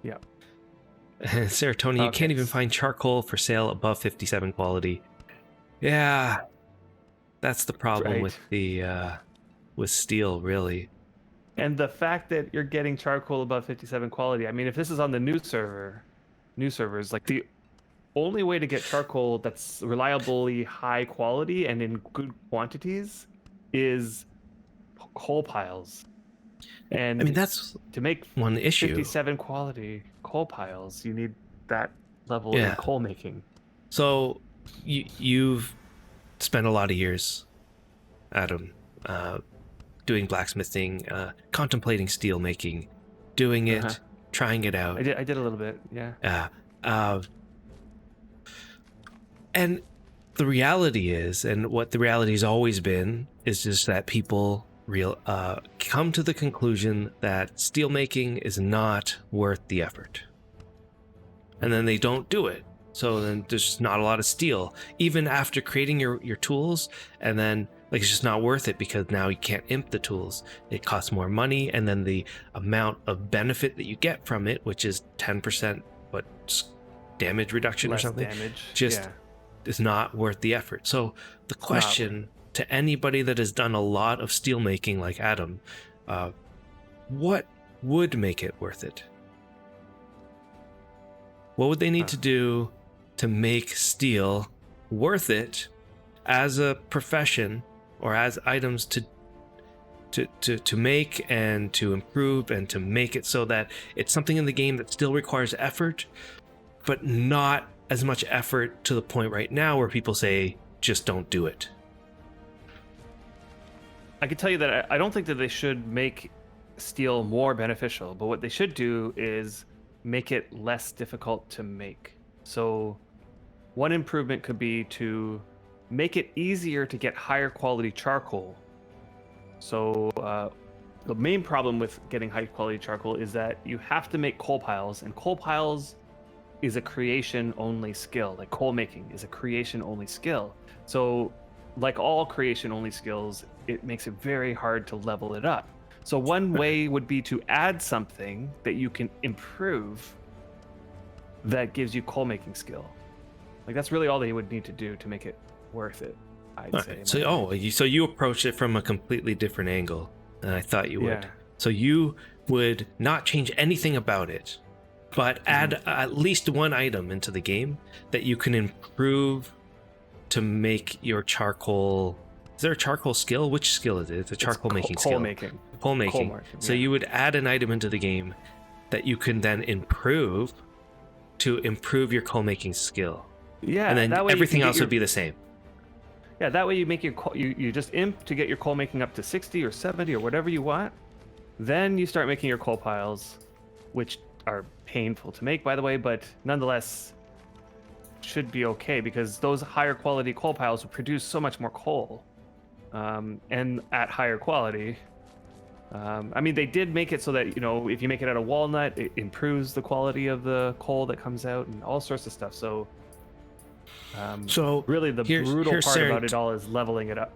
Yeah. Serotonin, you can't Okay. even find charcoal for sale above 57 quality. Yeah, that's the problem Right. with the with steel, really. And the fact that you're getting charcoal above 57 quality, I mean, if this is on the new servers, like the only way to get charcoal that's reliably high quality and in good quantities is coal piles. I And mean, that's to make one issue. 57 quality coal piles, you need that level in Yeah. coal making. So you've spent a lot of years, Adam, doing blacksmithing, contemplating steel making, doing it, Uh-huh. trying it out. I did a little bit, yeah. Uh, and the reality is, and what the reality has always been, is just that people come to the conclusion that steel making is not worth the effort, and then they don't do it. So then there's just not a lot of steel, even after creating your tools, and then like it's just not worth it because now you can't imp the tools. It costs more money, and then the amount of benefit that you get from it, which is 10%, damage reduction Less or something, damage. just Yeah. is not worth the effort. So the question to anybody that has done a lot of steel making like Adam, what would make it worth it? What would they need to do to make steel worth it as a profession or as items to make and to improve and to make it so that it's something in the game that still requires effort, but not as much effort to the point right now where people say, just don't do it? I can tell you that I don't think that they should make steel more beneficial, but what they should do is make it less difficult to make. So one improvement could be to make it easier to get higher quality charcoal. So the main problem with getting high quality charcoal is that you have to make coal piles, and coal piles is a creation only skill. Like coal making is a creation only skill. So like all creation only skills, it makes it very hard to level it up. So one way would be to add something that you can improve that gives you coal making skill. Like that's really all they would need to do to make it worth it, I'd say. So you approach it from a completely different angle than I thought you would. Yeah. So you would not change anything about it, but add at least one item into the game that you can improve to make your charcoal. Is there a charcoal skill? Which skill is it? It's a charcoal making skill. Coal making. Coal making. Coal marking, So yeah. you would add an item into the game that you can then improve to improve your coal making skill. Yeah. And then that way everything else would be the same. Yeah, that way you make your you just imp to get your coal making up to 60 or 70 or whatever you want. Then you start making your coal piles, which are painful to make, by the way, but nonetheless should be okay because those higher quality coal piles will produce so much more coal, and at higher quality. I mean, they did make it so that, you know, if you make it out of walnut, it improves the quality of the coal that comes out and all sorts of stuff. So really the brutal part about it all is leveling it up.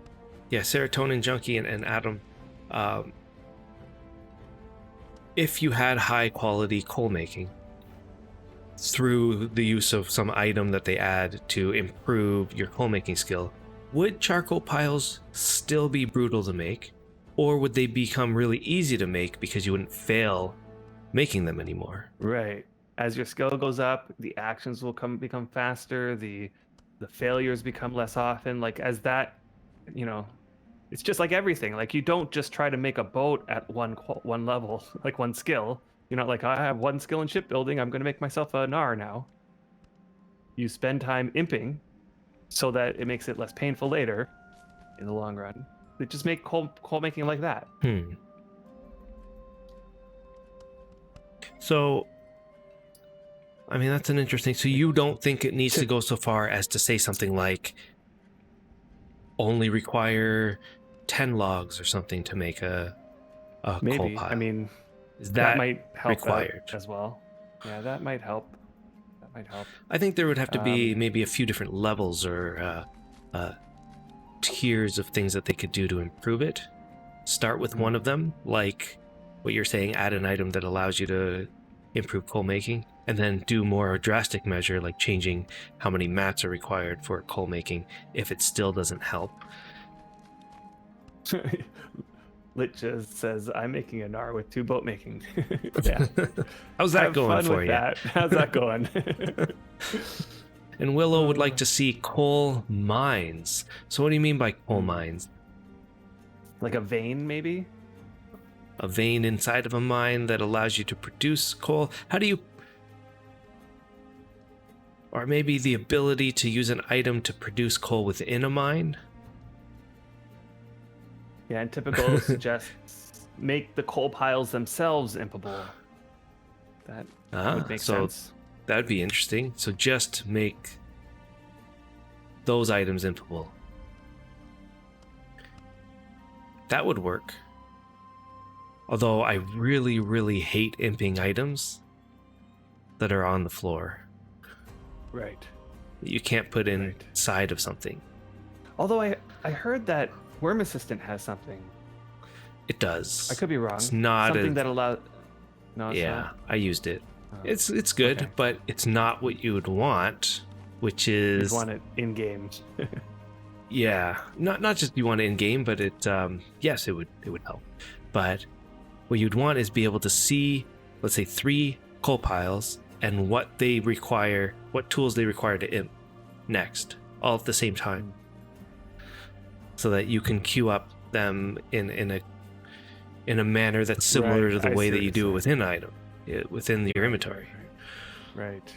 Yeah, Serotonin Junkie and Adam, if you had high quality coal making through the use of some item that they add to improve your coal making skill, would charcoal piles still be brutal to make, or would they become really easy to make because you wouldn't fail making them anymore? Right. As your skill goes up, the actions will become faster, the failures become less often. Like as that, you know, it's just like everything. Like you don't just try to make a boat at one level, like one skill. You're not like, I have one skill in shipbuilding, I'm going to make myself a Nar now. You spend time imping so that it makes it less painful later in the long run. They just make coal making like that. So, I mean, that's an interesting. So you don't think it needs to go so far as to say something like only require 10 logs or something to make a Maybe. coal pile? I mean, is that might help required as well. Yeah, that might help. That might help. I think there would have to be maybe a few different levels or tiers of things that they could do to improve it. Start with one of them, like what you're saying, add an item that allows you to improve coal making, and then do more drastic measure like changing how many mats are required for coal making if it still doesn't help. Lit just says, I'm making a NAR with 2 boat making. Yeah. How's that Have going fun for with you? that. How's that going? And Willow would like to see coal mines. So what do you mean by coal Hmm. mines? Like a vein, maybe? A vein inside of a mine that allows you to produce coal? How do you... Or maybe the ability to use an item to produce coal within a mine? Yeah, and typical suggests make the coal piles themselves impable. That would make so sense. that would be interesting. So just make those items impable. That would work. Although I really, really hate imping items that are on the floor Right. that you can't put inside of something. Although I heard that Worm Assistant has something. It does. I could be wrong. It's not something a, that allows. No, it's yeah, not. I used it. Oh. It's good, okay. but it's not what you would want, which You is want it in game. yeah, not just you want it in game, but it yes, it would help. But what you'd want is be able to see, let's say, 3 coal piles and what they require, what tools they require to imp next, all at the same time, so that you can queue up them in a manner that's similar Right, to the I way see that what you you're do it saying. within item, within your inventory. Right.